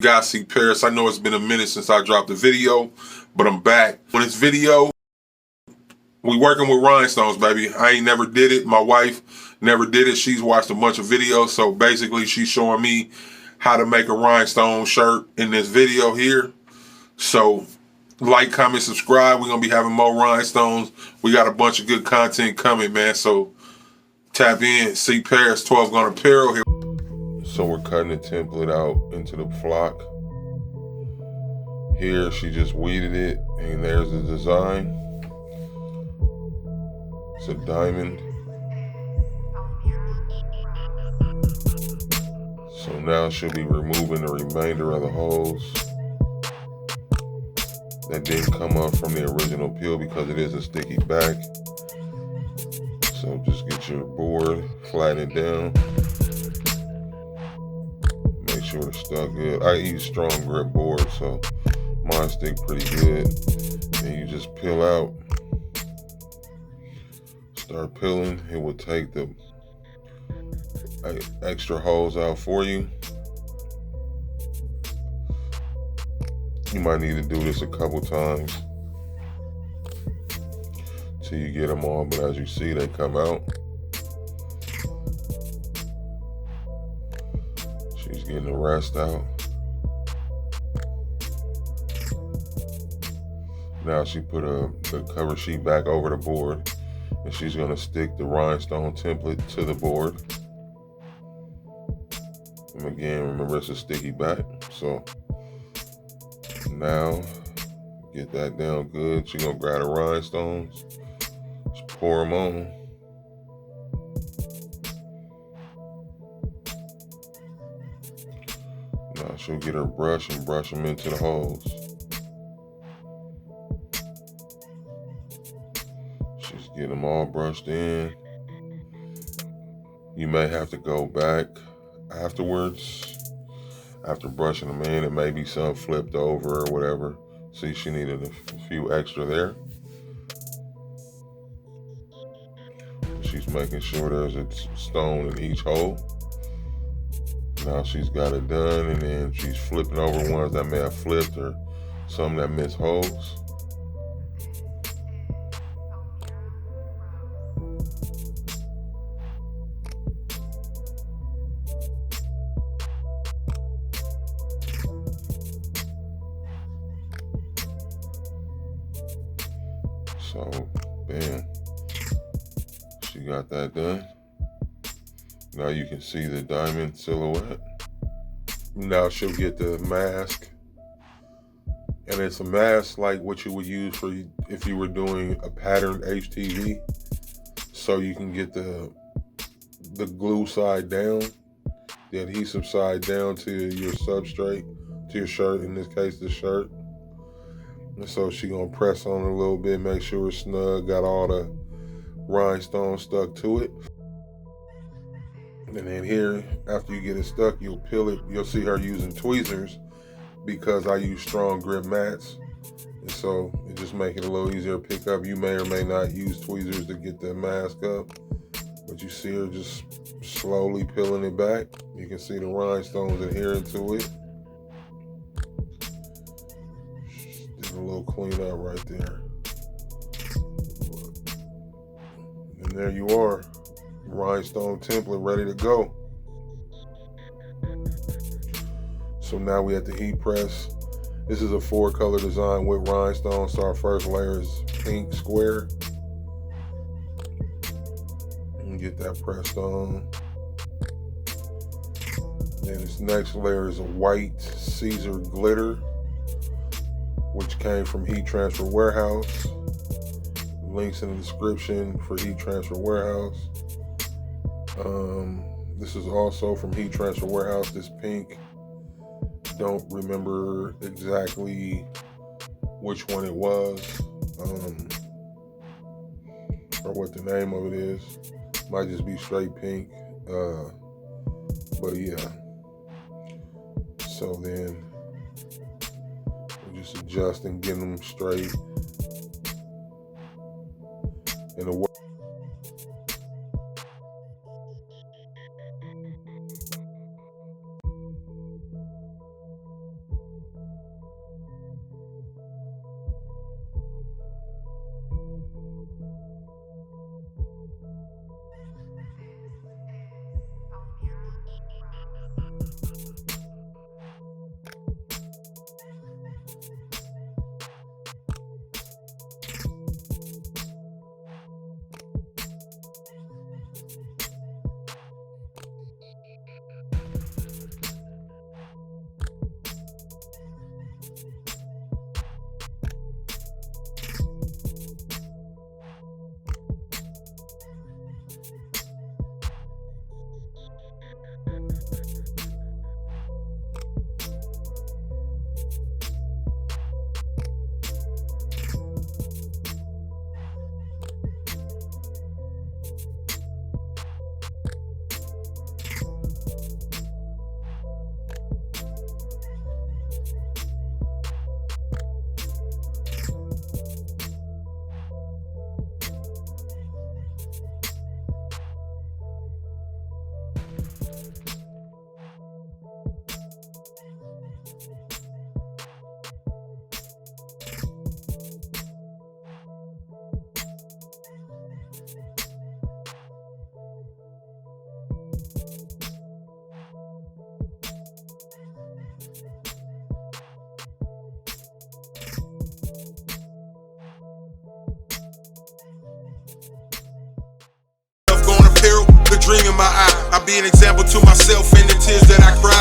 Guys, see Paris. I know it's been a minute since I dropped a video, but I'm back. On this video, we working with rhinestones, baby. I ain't never did it. My wife never did it. She's watched a bunch of videos, so basically she's showing me how to make a rhinestone shirt in this video here. So like, comment, subscribe. We're gonna be having more rhinestones. We got a bunch of good content coming, man. So tap in. See Paris 12 Gun Apparel here. So we're cutting the template out into the flock. Here she just weeded it, and there's the design. It's a diamond. So now she'll be removing the remainder of the holes that didn't come up from the original peel because it is a sticky back. So just get your board, flatten it down. Make sure it's stuck good. I use strong grip board, so mine stick pretty good. And you just peel out. Start peeling. It will take the extra holes out for you. You might need to do this a couple times till you get them all, but as you see, they come out. She's getting the rest out. Now she put the cover sheet back over the board, and she's gonna stick the rhinestone template to the board. And again, remember it's a sticky back, so now get that down good. She's gonna grab the rhinestones, just pour them on. Now she'll get her brush and brush them into the holes. She's getting them all brushed in. You may have to go back afterwards. After brushing them in, it may be some flipped over or whatever. See, she needed a few extra there. She's making sure there's a stone in each hole. Now she's got it done, and then she's flipping over ones that may have flipped or some that miss holes. So, bam, she got that done. Now you can see the diamond silhouette. Now she'll get the mask, and it's a mask like what you would use for if you were doing a patterned HTV. So you can get the glue side down, the adhesive side down to your substrate, to your shirt, in this case the shirt. And so she gonna press on it a little bit, make sure it's snug, got all the rhinestones stuck to it. And then here, after you get it stuck, you'll peel it. You'll see her using tweezers because I use strong grip mats. And so it just make it a little easier to pick up. You may or may not use tweezers to get the mask up, but you see her just slowly peeling it back. You can see the rhinestones adhering to it. Did a little cleanup right there. And there you are. Rhinestone template ready to go. So now we at the heat press. This is a 4-color design with rhinestones. So our first layer is pink square. And get that pressed on. Then this next layer is a white Caesar glitter, which came from Heat Transfer Warehouse. Links in the description for Heat Transfer Warehouse. This is also from Heat Transfer Warehouse, this pink. Don't remember exactly which one it was, or what the name of it is. Might just be straight pink, but yeah. So then we're just adjusting, getting them straight. And the dream in my eye. I be an example to myself in the tears that I cry.